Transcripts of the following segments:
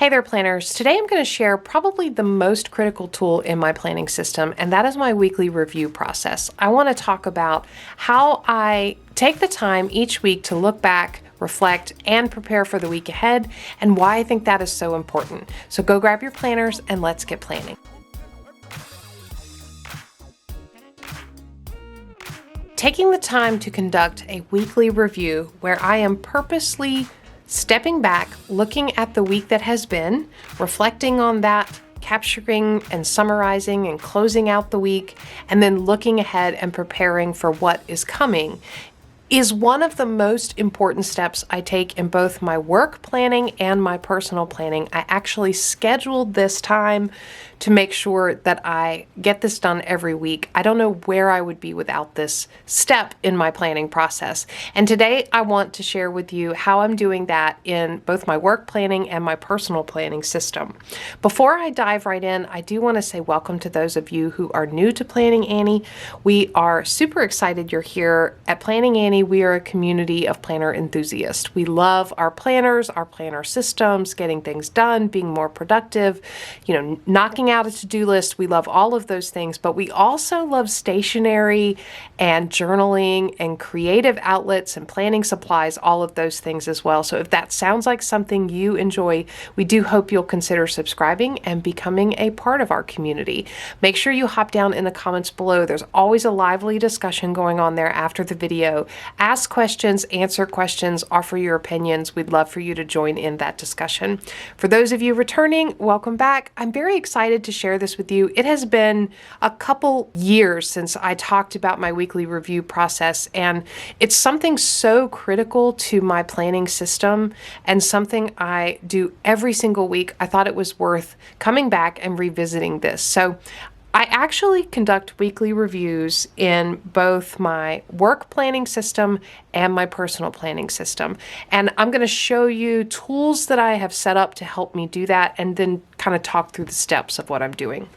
Hey there, planners. Today I'm going to share probably the most critical tool in my planning system, and that is my weekly review process. I want to talk about how I take the time each week to look back, reflect, and prepare for the week ahead, and why I think that is so important. So go grab your planners and let's get planning. Taking the time to conduct a weekly review where I am purposely stepping back, looking at the week that has been, reflecting on that, capturing and summarizing and closing out the week, and then looking ahead and preparing for what is coming is one of the most important steps I take in both my work planning and my personal planning. I actually scheduled this time to make sure that I get this done every week. I don't know where I would be without this step in my planning process. And today I want to share with you how I'm doing that in both my work planning and my personal planning system. Before I dive right in, I do want to say welcome to those of you who are new to Planning Annie. We are super excited you're here. At Planning Annie, we are a community of planner enthusiasts. We love our planners, our planner systems, getting things done, being more productive, knocking out a to-do list. We love all of those things, but we also love stationery and journaling and creative outlets and planning supplies, all of those things as well. So if that sounds like something you enjoy, we do hope you'll consider subscribing and becoming a part of our community. Make sure you hop down in the comments below. There's always a lively discussion going on there after the video. Ask questions, answer questions, offer your opinions. We'd love for you to join in that discussion. For those of you returning, welcome back. I'm very excited to share this with you. It has been a couple years since I talked about my weekly review process, and it's something so critical to my planning system and something I do every single week. I thought it was worth coming back and revisiting this. So I actually conduct weekly reviews in both my work planning system and my personal planning system. And I'm going to show you tools that I have set up to help me do that and then kind of talk through the steps of what I'm doing.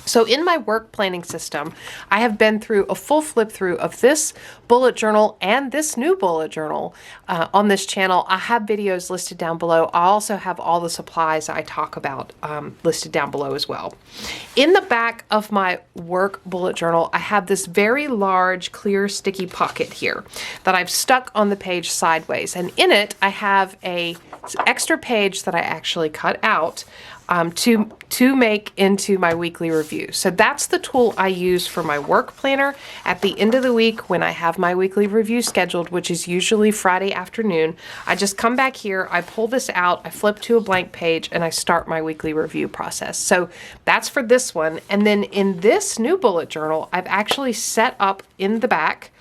So in my work planning system, I have been through a full flip through of this bullet journal and this new bullet journal on this channel. I have videos listed down below. I also have all the supplies I talk about listed down below as well. In the back of my work bullet journal, I have this very large clear sticky pocket here that I've stuck on the page sideways. And in it, I have an extra page that I actually cut out to make into my weekly review. So that's the tool I use for my work planner at the end of the week when I have my weekly review scheduled, which is usually Friday afternoon. I just come back here, I pull this out, I flip to a blank page, and I start my weekly review process. So that's for this one. And then in this new bullet journal, I've actually set up in the back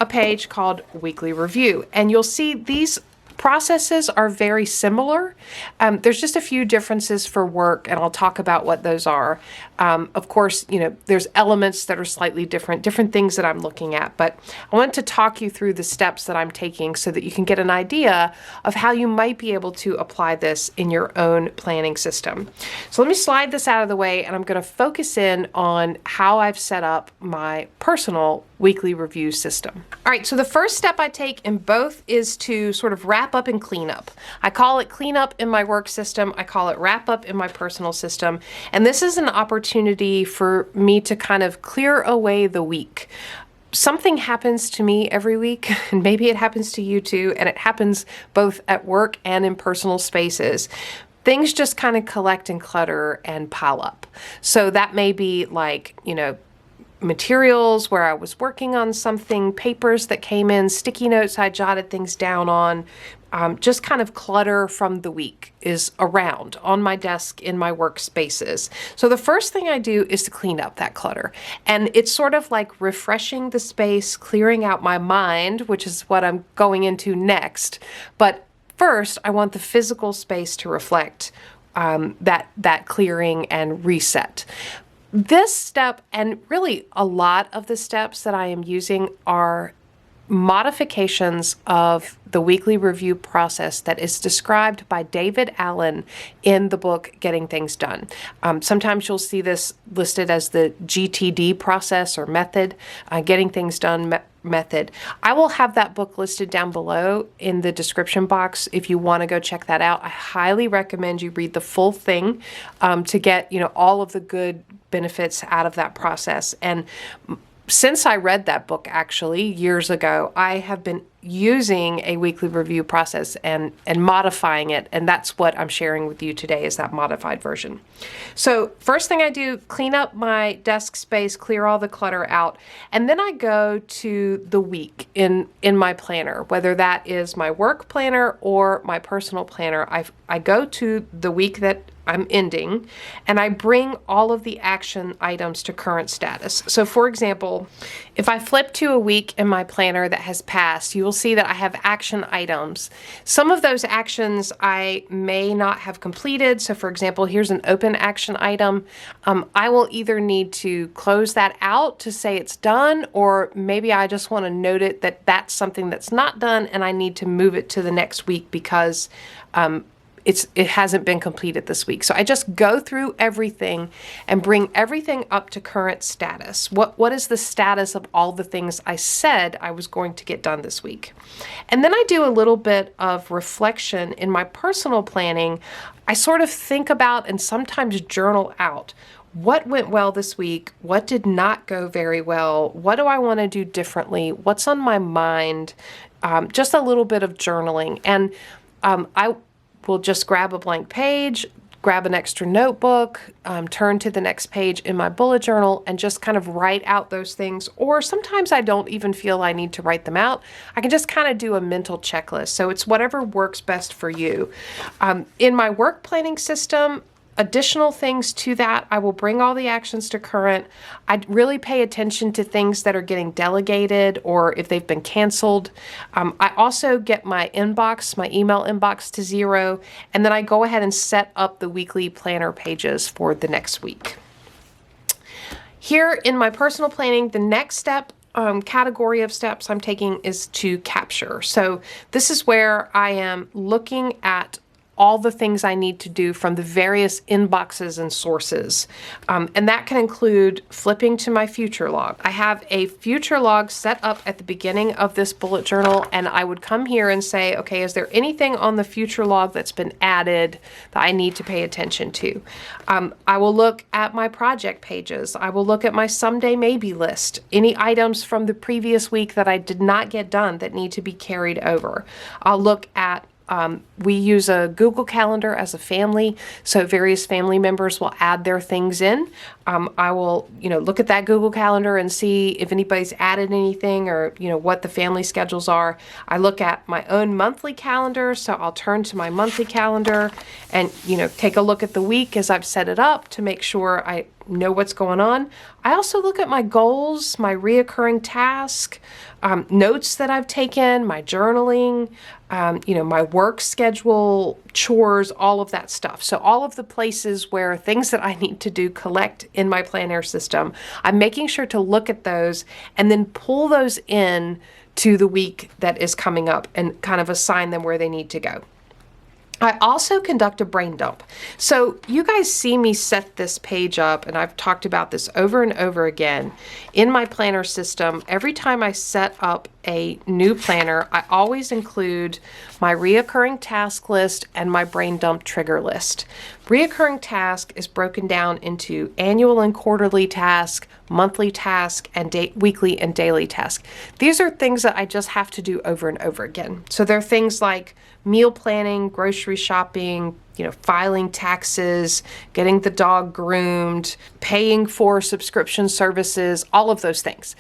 a page called Weekly Review. And you'll see these processes are very similar. There's just a few differences for work, and I'll talk about what those are. Of course, there's elements that are slightly different things that I'm looking at, but I want to talk you through the steps that I'm taking so that you can get an idea of how you might be able to apply this in your own planning system. So let me slide this out of the way, and I'm going to focus in on how I've set up my personal weekly review system. All right, so the first step I take in both is to sort of wrap up and clean up. I call it clean up in my work system. I call it wrap up in my personal system. And this is an opportunity for me to kind of clear away the week. Something happens to me every week, and maybe it happens to you too, and it happens both at work and in personal spaces. Things just kind of collect and clutter and pile up. So that may be like, materials where I was working on something, papers that came in, sticky notes I jotted things down on, just kind of clutter from the week is around on my desk in my workspaces. So the first thing I do is to clean up that clutter. And it's sort of like refreshing the space, clearing out my mind, which is what I'm going into next. But first, I want the physical space to reflect that clearing and reset. This step, and really a lot of the steps that I am using, are modifications of the weekly review process that is described by David Allen in the book Getting Things Done. Sometimes you'll see this listed as the GTD process or method, Getting Things Done method. I will have that book listed down below in the description box if you want to go check that out. I highly recommend you read the full thing to get, all of the good benefits out of that process. And since I read that book actually years ago, I have been using a weekly review process and modifying it, and that's what I'm sharing with you today, is that modified version. So first thing I do, clean up my desk space, clear all the clutter out, and then I go to the week in my planner, whether that is my work planner or my personal planner. I go to the week that I'm ending, and I bring all of the action items to current status. So for example, if I flip to a week in my planner that has passed, you will see that I have action items. Some of those actions I may not have completed. So for example, here's an open action item. I will either need to close that out to say it's done, or maybe I just want to note it that that's something that's not done and I need to move it to the next week because it hasn't been completed this week. So I just go through everything and bring everything up to current status. What is the status of all the things I said I was going to get done this week? And then I do a little bit of reflection in my personal planning. I sort of think about and sometimes journal out what went well this week, what did not go very well, what do I want to do differently, what's on my mind, just a little bit of journaling. And I will just grab a blank page, grab an extra notebook, turn to the next page in my bullet journal and just kind of write out those things. Or sometimes I don't even feel I need to write them out. I can just kind of do a mental checklist. So it's whatever works best for you. In my work planning system, additional things to that, I will bring all the actions to current. I really pay attention to things that are getting delegated or if they've been canceled. I also get my inbox, my email inbox to 0, and then I go ahead and set up the weekly planner pages for the next week. Here in my personal planning, the next step category of steps I'm taking is to capture. So this is where I am looking at all the things I need to do from the various inboxes and sources. And that can include flipping to my future log. I have a future log set up at the beginning of this bullet journal, and I would come here and say, okay, is there anything on the future log that's been added that I need to pay attention to? I will look at my project pages. I will look at my someday maybe list, any items from the previous week that I did not get done that need to be carried over. I'll look at we use a Google Calendar as a family, so various family members will add their things in. I will, look at that Google Calendar and see if anybody's added anything or, what the family schedules are. I look at my own monthly calendar, so I'll turn to my monthly calendar and, take a look at the week as I've set it up to make sure I know what's going on. I also look at my goals, my reoccurring task, notes that I've taken, my journaling, my work schedule, chores, all of that stuff. So all of the places where things that I need to do collect in my planner system, I'm making sure to look at those and then pull those in to the week that is coming up and kind of assign them where they need to go. I also conduct a brain dump. So you guys see me set this page up, and I've talked about this over and over again in my planner system. Every time I set up a new planner, I always include my reoccurring task list and my brain dump trigger list. Reoccurring task is broken down into annual and quarterly task, monthly task, and weekly and daily task. These are things that I just have to do over and over again. So they're things like meal planning, grocery shopping, filing taxes, getting the dog groomed, paying for subscription services, all of those things.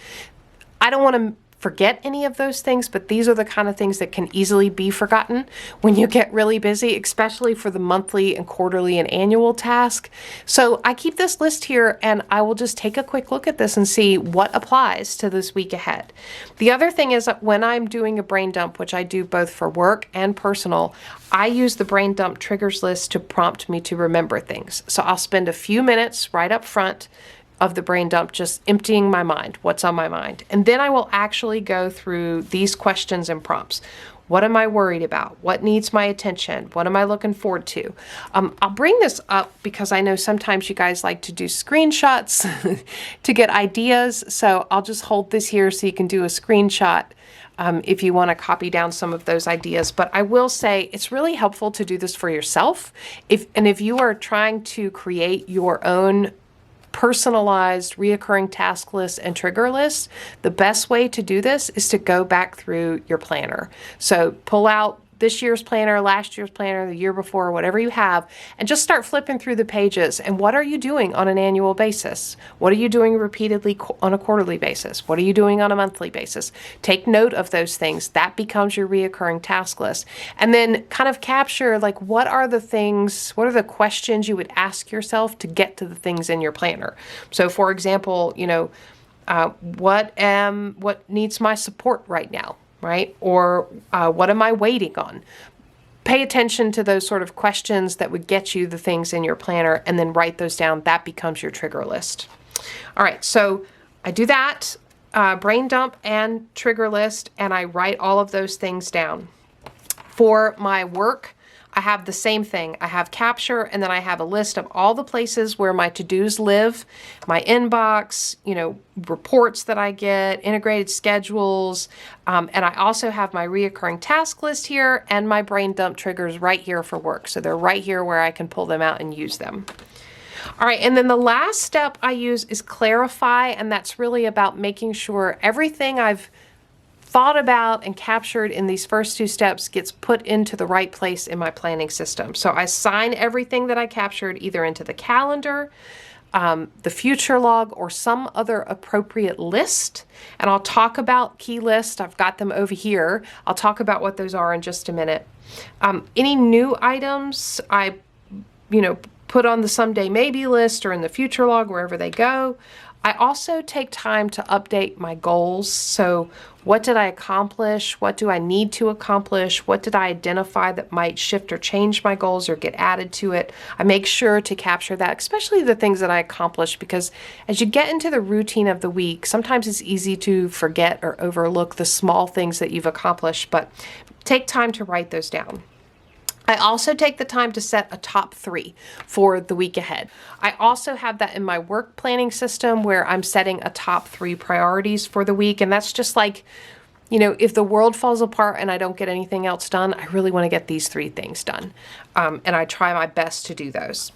I don't want to forget any of those things, but these are the kind of things that can easily be forgotten when you get really busy, especially for the monthly and quarterly and annual task. So I keep this list here and I will just take a quick look at this and see what applies to this week ahead. The other thing is that when I'm doing a brain dump, which I do both for work and personal, I use the brain dump triggers list to prompt me to remember things. So I'll spend a few minutes right up front of the brain dump, just emptying my mind, what's on my mind. And then I will actually go through these questions and prompts. What am I worried about? What needs my attention? What am I looking forward to? I'll bring this up because I know sometimes you guys like to do screenshots to get ideas. So I'll just hold this here so you can do a screenshot if you want to copy down some of those ideas. But I will say it's really helpful to do this for yourself. If you are trying to create your own personalized reoccurring task list and trigger list, the best way to do this is to go back through your planner. So pull out this year's planner, last year's planner, the year before, whatever you have, and just start flipping through the pages. And what are you doing on an annual basis? What are you doing repeatedly on a quarterly basis? What are you doing on a monthly basis? Take note of those things. That becomes your reoccurring task list. And then kind of capture, like, what are the questions you would ask yourself to get to the things in your planner? So for example, what needs my support right now? Right? Or what am I waiting on? Pay attention to those sort of questions that would get you the things in your planner, and then write those down. That becomes your trigger list. All right, so I do that, brain dump and trigger list, and I write all of those things down. For my work, I have the same thing. I have capture, and then I have a list of all the places where my to-dos live, my inbox, reports that I get, integrated schedules, and I also have my reoccurring task list here and my brain dump triggers right here for work. So they're right here where I can pull them out and use them. All right, and then the last step I use is clarify, and that's really about making sure everything I've thought about and captured in these first two steps gets put into the right place in my planning system. So I sign everything that I captured either into the calendar, the future log, or some other appropriate list. And I'll talk about key lists. I've got them over here. I'll talk about what those are in just a minute. Any new items I, put on the someday maybe list or in the future log, wherever they go. I also take time to update my goals. So what did I accomplish? What do I need to accomplish? What did I identify that might shift or change my goals or get added to it? I make sure to capture that, especially the things that I accomplished, because as you get into the routine of the week, sometimes it's easy to forget or overlook the small things that you've accomplished, but take time to write those down. I also take the time to set a top 3 for the week ahead. I also have that in my work planning system where I'm setting a top 3 priorities for the week. And that's just like, if the world falls apart and I don't get anything else done, I really want to get these 3 things done. And I try my best to do those.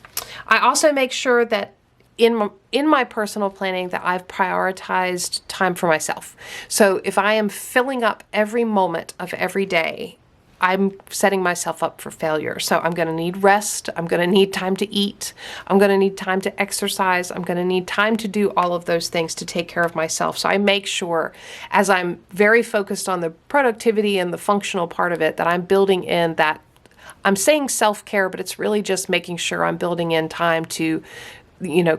I also make sure that in my personal planning that I've prioritized time for myself. So if I am filling up every moment of every day, I'm setting myself up for failure. So I'm going to need rest. I'm going to need time to eat. I'm going to need time to exercise. I'm going to need time to do all of those things to take care of myself. So I make sure, as I'm very focused on the productivity and the functional part of it, that I'm building in that. I'm saying self-care, but it's really just making sure I'm building in time to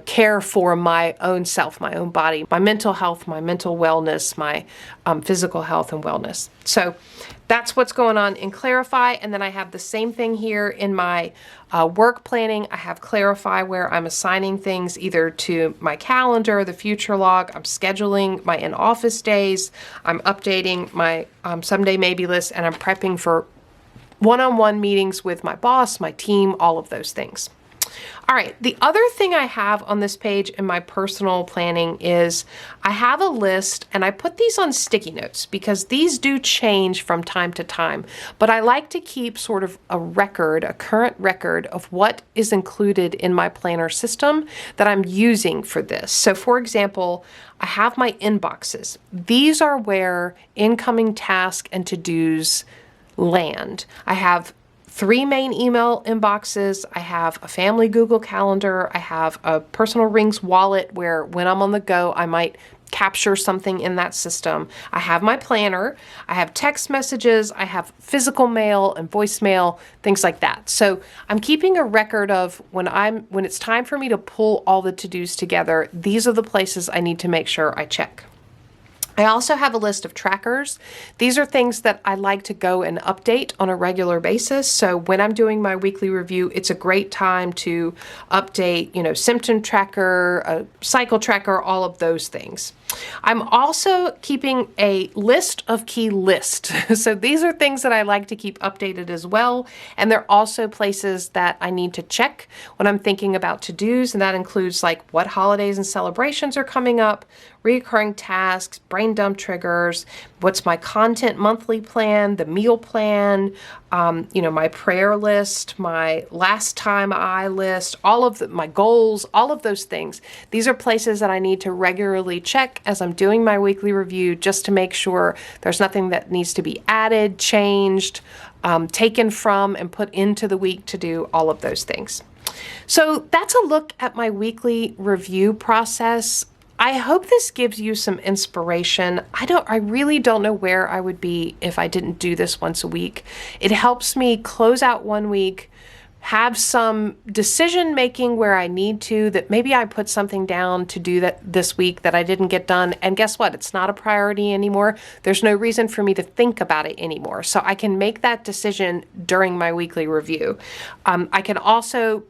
care for my own self, my own body, my mental health, my mental wellness, my physical health and wellness. So that's what's going on in Clarify. And then I have the same thing here in my work planning. I have Clarify where I'm assigning things either to my calendar, the future log, I'm scheduling my in-office days, I'm updating my someday maybe list, and I'm prepping for one-on-one meetings with my boss, my team, all of those things. All right, the other thing I have on this page in my personal planning is I have a list, and I put these on sticky notes because these do change from time to time, but I like to keep sort of a current record of what is included in my planner system that I'm using for this. So for example, I have my inboxes. These are where incoming tasks and to-dos land. I have 3 main email inboxes. I have a family Google Calendar. I have a personal Rings wallet where when I'm on the go, I might capture something in that system. I have my planner. I have text messages. I have physical mail and voicemail, things like that. So I'm keeping a record of when it's time for me to pull all the to-dos together, these are the places I need to make sure I check. I also have a list of trackers. These are things that I like to go and update on a regular basis. So when I'm doing my weekly review, it's a great time to update, symptom tracker, a cycle tracker, all of those things. I'm also keeping a list of key lists. So these are things that I like to keep updated as well. And they're also places that I need to check when I'm thinking about to-dos. And that includes like what holidays and celebrations are coming up, recurring tasks, brain dump triggers, what's my content monthly plan, the meal plan, my prayer list, my last time I list, all of my goals, all of those things. These are places that I need to regularly check as I'm doing my weekly review, just to make sure there's nothing that needs to be added, changed, taken from, and put into the week to do all of those things. So that's a look at my weekly review process. I hope this gives you some inspiration. I really don't know where I would be if I didn't do this once a week. It helps me close out one week, have some decision making where I need to, that maybe I put something down to do that this week that I didn't get done. And guess what? It's not a priority anymore. There's no reason for me to think about it anymore. So I can make that decision during my weekly review. I can also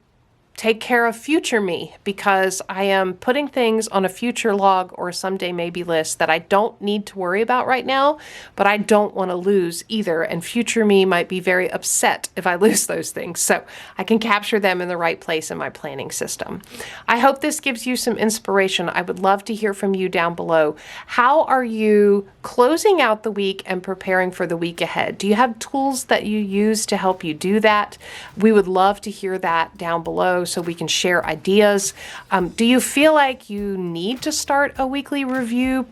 take care of future me, because I am putting things on a future log or someday maybe list that I don't need to worry about right now, but I don't want to lose either. And future me might be very upset if I lose those things. So I can capture them in the right place in my planning system. I hope this gives you some inspiration. I would love to hear from you down below. How are you closing out the week and preparing for the week ahead? Do you have tools that you use to help you do that? We would love to hear that down below, so we can share ideas. Do you feel like you need to start a weekly review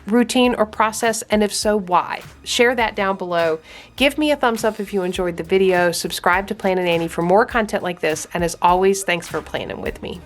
routine or process? And if so, why? Share that down below. Give me a thumbs up if you enjoyed the video. Subscribe to Planning Annie for more content like this. And as always, thanks for planning with me.